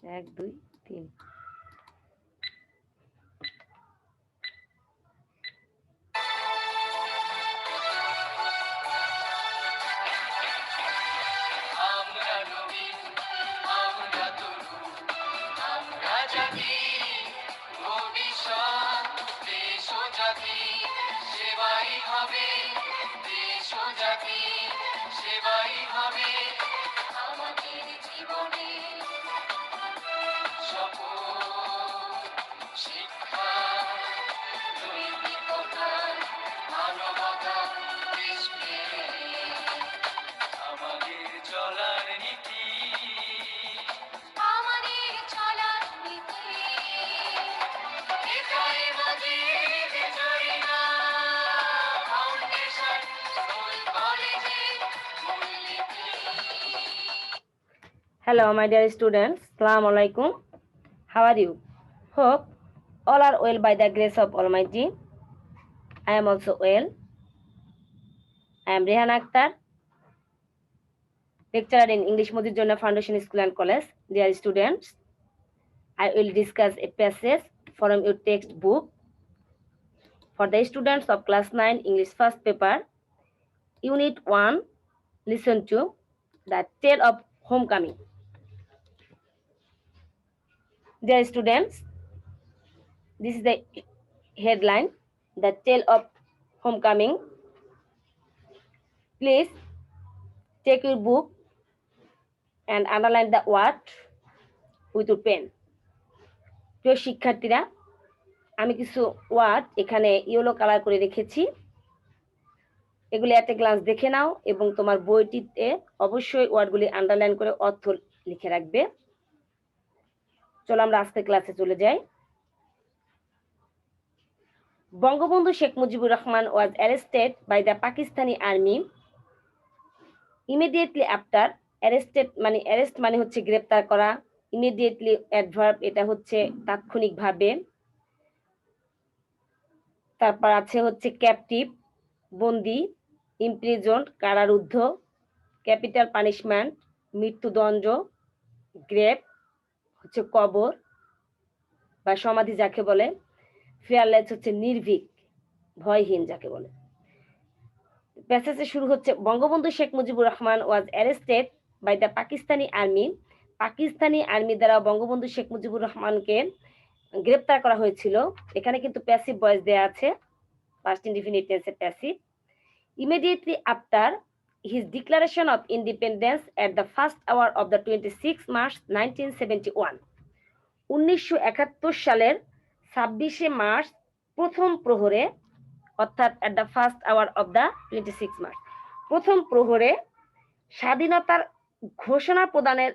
1 2 3 Hello, my dear students. Assalamu alaikum. How are you? Hope all are well by the grace of Almighty. I am also well. I am Rehan Akhtar, lecturer in English Mojijona Foundation School and College. Dear students, I will discuss a passage from your textbook for the students of class 9 English first paper, Unit 1. Listen to the tale of homecoming. Dear students, this is the headline, the tale of homecoming. Please take your book and underline the word with your pen. প্রিয় শিক্ষার্থীরা, আমি কিছু word এখানে yellow colour করে রেখেছি, এগুলি একটা glance দেখে নাও এবং তোমার বইটিতে অবশ্যই ওয়ার্ডগুলি আন্ডারলাইন করে অর্থ লিখে রাখবে। চলো আমরা আজকের ক্লাসে চলে যাই। Bangabandhu Sheikh Mujibur Rahman was arrested by the Pakistani army immediately after arrest মানে হচ্ছে গ্রেফতার করা, ইমিডিয়েটলি অ্যাডভার্ব এটা হচ্ছে তাৎক্ষণিকভাবে, তারপর আছে হচ্ছে ক্যাপটিভ বন্দি, ইমপ্রিজন্ড কারারুদ্ধ, ক্যাপিটাল পানিশমেন্ট মৃত্যুদণ্ড, গ্রেভ হচ্ছে কবর বা সমাধি যাকে বলে, ফিয়ারলেস হচ্ছে নির্ভীক ভয়হীন যাকে বলে। প্যাসেজে শুরু হচ্ছে Bangabandhu Sheikh Mujibur Rahman was arrested by the Pakistani army, Pakistani army দ্বারা বঙ্গবন্ধু শেখ মুজিবুর রহমানকে গ্রেপ্তার করা হয়েছিল। এখানে কিন্তু প্যাসিভ ভয়েস দেয়া আছে, পাস্ট ইনডিফিনিট টেন্সে passive. Immediately after his declaration of independence at the first hour of the 26 March 1971, 1971 সালের 26 মার্চ প্রথম প্রহরে, অর্থাৎ at the first hour of the 26 March প্রথম প্রহরে স্বাধীনতার ঘোষণা প্রদানের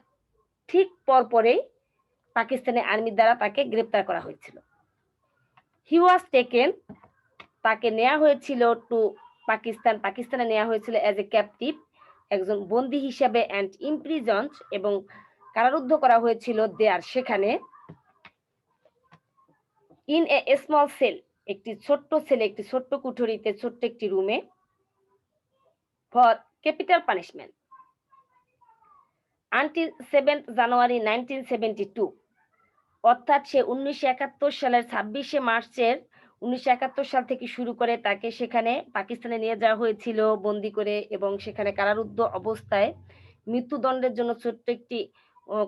ঠিক পরপরেই পাকিস্তানি আর্মির দ্বারা তাকে গ্রেপ্তার করা হয়েছিল। হি ওয়াজ টেকেন, তাকে নেওয়া হয়েছিল টু পাকিস্তানে নেওয়া হয়েছিল অ্যাজ এ ক্যাপটিভ, একজন বন্দী হিসাবে, অ্যান্ড ইমপ্রিজন্ড এবং কারারুদ্ধ করা হয়েছিল দেয়ার সেখানে, ইন এ স্মল সেল একটি ছোট্ট সেলে, একটি ছোট্ট কুঠুরিতে, ছোট্ট একটি রুমে, for capital punishment until 7th জানুয়ারি 1972, অর্থাৎ সে 1971 সালের 26 মার্চের 1971 সাল থেকে শুরু করে তাকে সেখানে পাকিস্তানে নিয়ে যাওয়া হয়েছিল বন্দি করে, এবং সেখানে কারারুদ্ধ অবস্থায় মৃত্যুদণ্ডের জন্য ছোট্ট একটি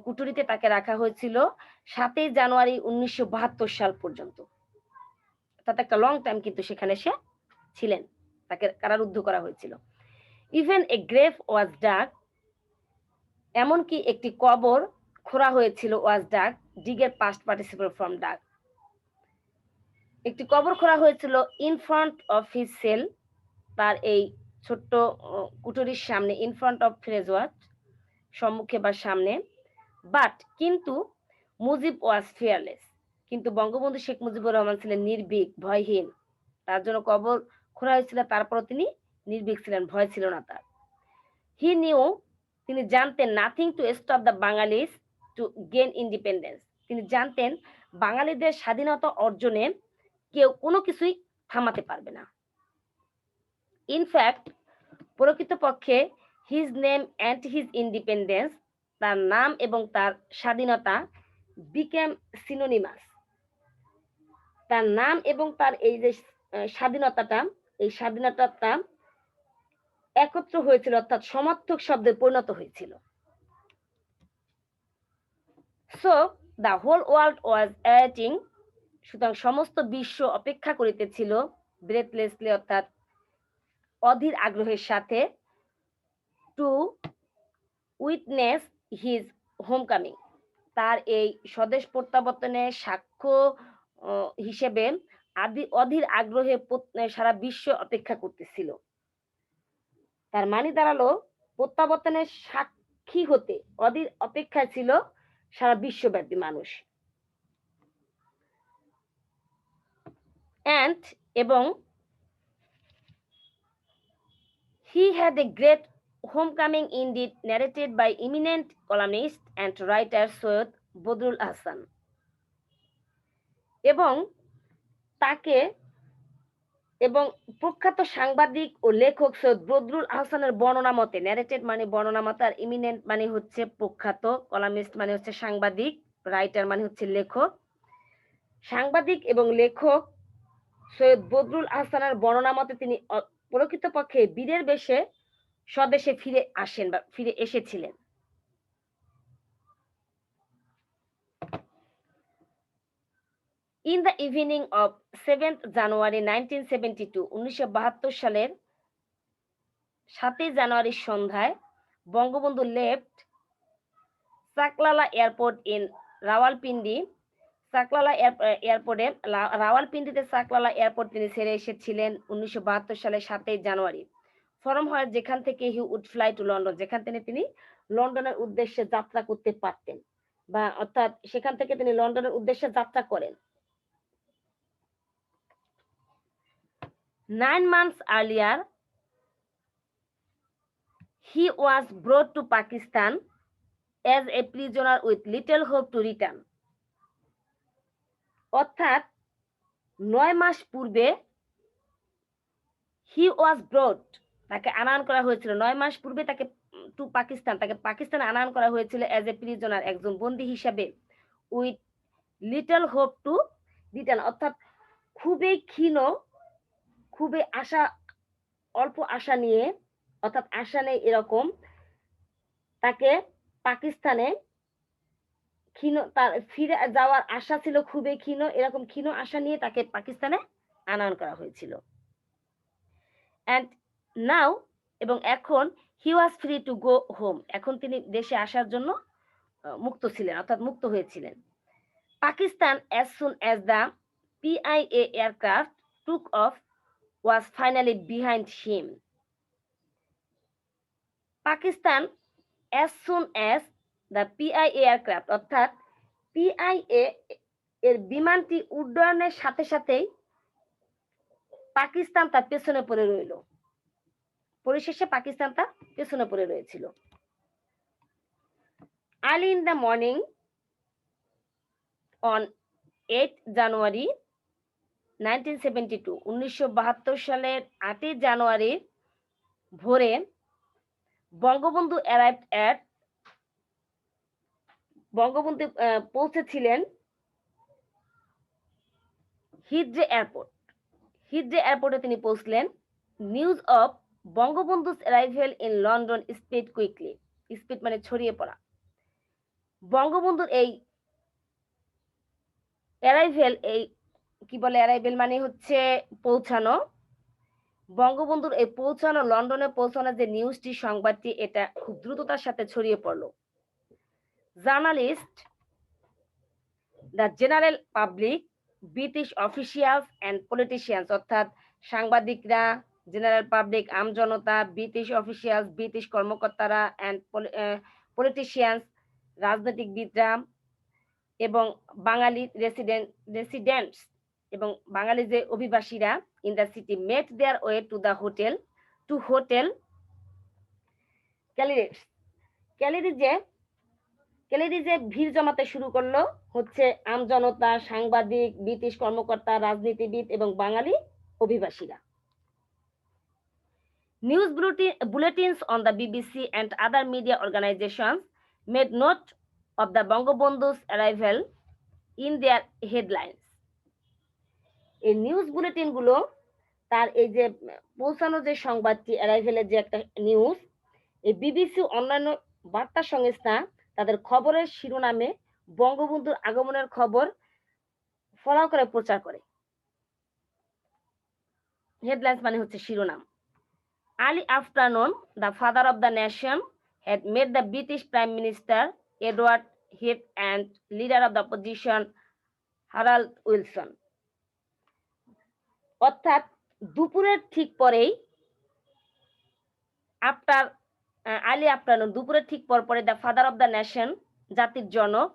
কুঠুরিতে তাকে রাখা হয়েছিল 7 জানুয়ারি 1972 সাল পর্যন্ত। অর্থাৎ একটা লং টাইম কিন্তু সেখানে সে ছিলেন, তাকে কারারুদ্ধ করা হয়েছিল। Even a grave was dug, এমনকি একটি কবর খোঁড়া হয়েছিল, ওয়াজ ডাগ ডিগের পাস্ট পার্টিসিপল ফর্ম ডাগ, একটি কবর খোঁড়া হয়েছিল in front of his cell, তার এই ছোট্ট কুঠুরির সামনে, in front of phrase was সম্মুখে বা সামনে, বাট কিন্তু মুজিব ওয়াজ ফিয়ারলেস, কিন্তু বঙ্গবন্ধু শেখ মুজিবুর রহমান ছিলেন নির্ভীক ভয়হীন, তার জন্য কবর খোঁড়া হয়েছিল, তারপরও তিনি নির্ভীক ছিলেন, ভয় ছিল না তার। হি নিউ, তিনি জানতেন, nothing to stop the বাঙালিজ to gain independence, তিনি জানতেন বাঙালিদের স্বাধীনতা অর্জনে কেউ কোনো কিছুই থামাতে পারবে না। ইনফ্যাক্ট প্রকৃতপক্ষে his name and his independence, তার নাম এবং তার স্বাধীনতা, বিকেম সিনোনিমাস। তার নাম এবং তার এই যে স্বাধীনতাটা, এই স্বাধীনতাটা একত্র হয়েছিল, অর্থাৎ সমার্থক শব্দে পরিণত হয়েছিল। So the whole world was waiting, সুতরাং সমস্ত বিশ্ব অপেক্ষা করিতেছিল, ব্রেথলেসলি অর্থাৎ অধীর আগ্রহের সাথে, টু উইটনেস হিজ হোমকামিং, তার এই স্বদেশ প্রত্যাবর্তনের সাক্ষ্য হিসেবে অধীর আগ্রহে সারা বিশ্ব অপেক্ষা করতেছিল। তার মানে দাঁড়ালো প্রত্যাবর্তনের সাক্ষী হতে অধীর অপেক্ষায় ছিল সারা বিশ্বব্যাপী মানুষ। অ্যান্ড এবং he had a great homecoming indeed, narrated by eminent columnist and writer Sৈয়দ Badrul Ahsan. এবং তাকে এবং প্রখ্যাত সাংবাদিক ও লেখক সৈয়দ বদরুল আহসানের বর্ণনা মতে, ন্যারেটেড মানে বর্ণনা মতে, আর ইমিনেন্ট মানে হচ্ছে প্রখ্যাত, কলামিস্ট মানে হচ্ছে সাংবাদিক, রাইটার মানে হচ্ছে লেখক। সাংবাদিক এবং লেখক সৈয়দ বদরুল আহসানের বর্ণনা মতে তিনি প্রকৃতপক্ষে বীরের বেশে স্বদেশে ফিরে আসেন বা ফিরে এসেছিলেন। In the evening of 7th January 1972, 1972 সালের 7ই জানুয়ারির সন্ধ্যায় Bangabandhu left Chaklala airport in Rawalpindi. চাকলালা এয়ারপোর্টে রাওয়ালপিন্ডিতে চাকলালা এয়ারপোর্ট তিনি ছেড়ে এসেছিলেন 1972 সালের 7ই জানুয়ারি। ফরম হয় যেখান থেকে he would fly to London, যেখান থেকে তিনি লন্ডনের উদ্দেশ্যে যাত্রা করতে পারতেন, বা অর্থাৎ সেখান থেকে তিনি লন্ডনের উদ্দেশ্যে যাত্রা করেন। 9 months earlier, he was brought to Pakistan as a prisoner with little hope to return. অর্থাৎ 9 মাস পূর্বে he was brought, তাকে আনয়ন করা হয়েছিল, 9 মাস পূর্বে তাকে টু পাকিস্তান, তাকে পাকিস্তানে আনয়ন করা হয়েছিল এজ এ প্রিজনার, একজন বন্দী হিসাবে, with little hope to return, অর্থাৎ খুবই ক্ষীণ, খুবই আশা, অল্প আশা নিয়ে, অর্থাৎ আশা নেই এরকম, তাকে পাকিস্তানে ক্ষীণ, তার ফিরে যাওয়ার আশা ছিল খুবই ক্ষীণ, এরকম ক্ষীণ আশা নিয়ে তাকে পাকিস্তানে আনয়ন করা হয়েছিল। অ্যান্ড নাও, এবং এখন, he was free to go home, এখন তিনি দেশে আসার জন্য মুক্ত ছিলেন, অর্থাৎ মুক্ত হয়েছিলেন। Pakistan as soon as the PIA aircraft took off was finally behind him. Pakistan as soon as the PIA aircraft, অর্থাৎ PIA এর বিমানটি উড্ডয়নের সাথে সাথেই পাকিস্তান তার পেছনে পড়ে রইল, পরিশেষে পাকিস্তান তার পেছনে পড়ে রয়েছিল। Early in the morning on 8th January 1972, 1972 সালের 8ই জানুয়ারি ভোরে বঙ্গবন্ধু অ্যারাইভড অ্যাট, বঙ্গবন্ধু পৌঁছেছিলেন হিথ্রো এয়ারপোর্ট, হিথ্রো এয়ারপোর্টে তিনি পৌঁছলেন। News of Bangabandhu's arrival in London spread quickly, spread মানে ছড়িয়ে পড়া। বঙ্গবন্ধুর এই অ্যারাইভেল, এই কি বলে, অ্যারাইভেল মানে হচ্ছে পৌঁছানো, বঙ্গবন্ধুর এই পৌঁছানো, লন্ডনে পৌঁছানোর যে নিউজটি, সংবাদটি, এটা খুব দ্রুততার সাথে ছড়িয়ে পড়লো। Journalist, the general public, British officials and politicians, অর্থাৎ সাংবাদিকরা, জেনারেল পাবলিক আমজনতা, ব্রিটিশ অফিসিয়ালস ব্রিটিশ কর্মকর্তারা, অ্যান্ড পলিটিশিয়ানস রাজনৈতিকবিদরা, এবং বাঙালি রেসিডেন্টস এবং বাঙালি যে অভিবাসীরা, in the city met their way to the hotel, to hotel ক্যালিরিজে ভিড় জমাতে শুরু করলো হচ্ছে আমজনতা, সাংবাদিক, ব্রিটিশ কর্মকর্তা, রাজনীতিবিদ এবং বাঙালি অভিবাসীরা। News bulletins on the BBC and other media organizations made note of the Bangabandhu's arrival in their headlines. এই নিউজ বুলেটিন গুলো তার এই যে পৌঁছানো যে সংবাদটি অ্যারাইভেলের যে একটা নিউজ, এই বিবিসি অন্যান্য বার্তা সংস্থা তাদের খবরের শিরোনামে বঙ্গবন্ধুর আগমনের খবর ফলাও করে প্রচার করে। হেডলাইন্স মানে হচ্ছে শিরোনাম। Early afternoon, the father of the nation had met the British Prime Minister Edward Heath and leader of the opposition Harold Wilson. অর্থাৎ দুপুরের ঠিক পরেই আর্লি আফটারনুন, দুপুরের ঠিক পরে the father of the nation, জাতির জনক,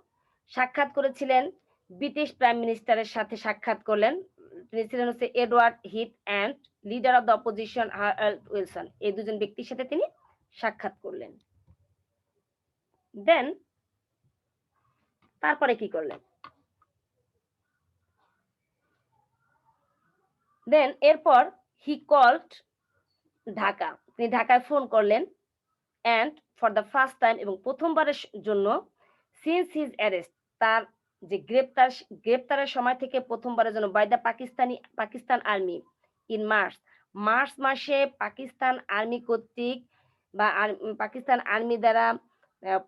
সাক্ষাৎ করেছিলেন ব্রিটিশ প্রাইম মিনিস্টারের সাথে সাক্ষাৎ করলেন। তিনি ছিলেন হচ্ছে Edward Heath and leader of the opposition Harald Wilson. এই দুজন ব্যক্তির সাথে তিনি সাক্ষাৎ করলেন। দেন তারপরে কি করলেন? দেন এরপর হি কল্ড ঢাকা, তিনি ঢাকায় ফোন করলেন। And for the first time, এবং প্রথমবারের জন্য সিন্স হিজ অ্যারেস্ট, তার যে গ্রেপ্তারের সময় থেকে প্রথমবারের জন্য by the Pakistan army in March মাসে পাকিস্তান আর্মি কর্তৃক বা পাকিস্তান আর্মি দ্বারা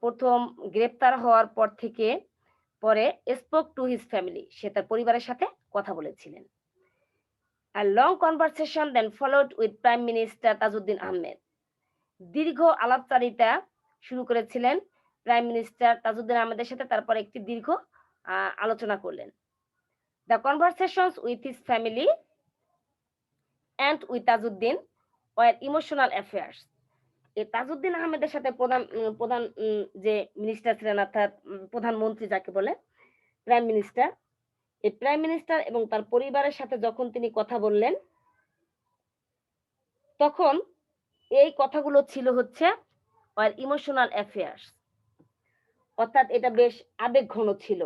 প্রথম গ্রেপ্তার হওয়ার পর থেকে পরে স্পোক টু হিজ ফ্যামিলি, সে তার পরিবারের সাথে কথা বলেছিলেন। A long conversation then followed with Prime Minister Tajuddin Ahmed. দীর্ঘ আলাপচারিতা শুরু করেছিলেন প্রাইম মিনিস্টার তাজউদ্দিন আহমেদের সাথে, তারপর একটি দীর্ঘ আলোচনা করলেন। The conversations with his family and with Tajuddin were emotional affairs. এই তাজউদ্দিন আহমেদের সাথে প্রধান যে মিনিস্টার ছিলেন, অর্থাৎ প্রধানমন্ত্রী যাকে বলে প্রাইম মিনিস্টার, এই প্রাইম মিনিস্টার এবং তার পরিবারের সাথে যখন তিনি কথা বললেন, তখন এই কথাগুলো ছিল হচ্ছে ইমোশনাল অ্যাফেয়ার্স, অর্থাৎ এটা বেশ আবেগ ঘন ছিল।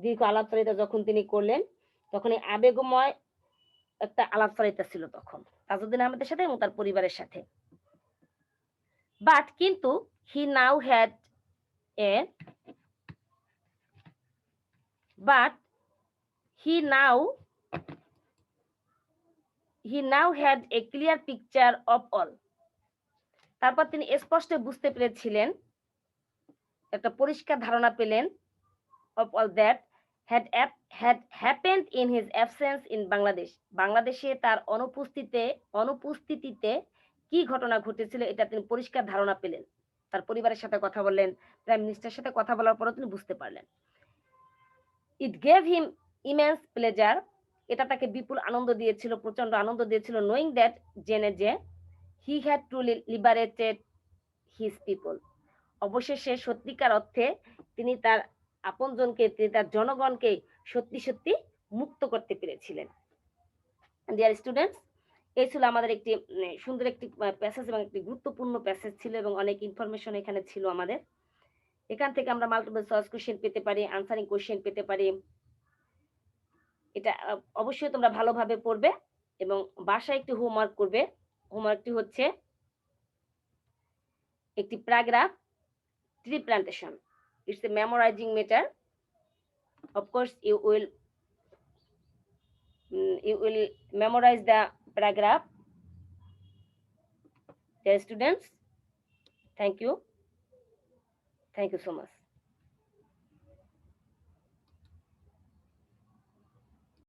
দীর্ঘ আলাপচারিতা যখন তিনি করলেন, তখন এই আবেগময় একটা আলাপচারিতা ছিল তখন তাজউদ্দিন আহমেদের সাথে এবং তার পরিবারের সাথে। বাট কিন্তু he now had a clear picture of all. তারপর তিনি স্পষ্ট বুঝতে পেরেছিলেন, একটা পরিষ্কার ধারণা পেলেন, of all that had happened in his absence in Bangladesh. বাংলাদেশে তার অনুপস্থিতিতে কি ঘটনা ঘটেছিল এটা তিনি পরিষ্কার ধারণা পেলেন। তার পরিবারের সাথে কথা বললেন, প্রাইম মিনিস্টারের সাথে কথা বলার পরও তিনি বুঝতে পারলেন। ইট গেভ হিম ইমেন্স প্লেজার, এটা তাকে বিপুল আনন্দ দিয়েছিল, প্রচন্ড আনন্দ দিয়েছিল, নোয়িং দ্যাট, জেনে যে, he had truly liberated his people, অবশেষে সত্যিকার অর্থে তিনি তার আপনজনকে, তিনি তার জনগণকে সত্যি সত্যি মুক্ত করতে পেরেছিলেন। ডিয়ার স্টুডেন্টস, এই ছিল আমাদের একটি সুন্দর একটি প্যাসেজ এবং একটি গুরুত্বপূর্ণ প্যাসেজ ছিল এবং অনেক ইনফরমেশন এখানে ছিল আমাদের। এখান থেকে আমরা মাল্টিপল চয়েস কোশ্চেন পেতে পারি, আনসারিং কোশ্চেন পেতে পারি। এটা অবশ্যই তোমরা ভালোভাবে পড়বে এবং বাসায় একটি হোমওয়ার্ক করবে। হোমওয়ার্কটি হচ্ছে একটি paragraph, tree plantation. It's a memorizing matter. Of course, you will memorize the paragraph. Dear students, thank you so much.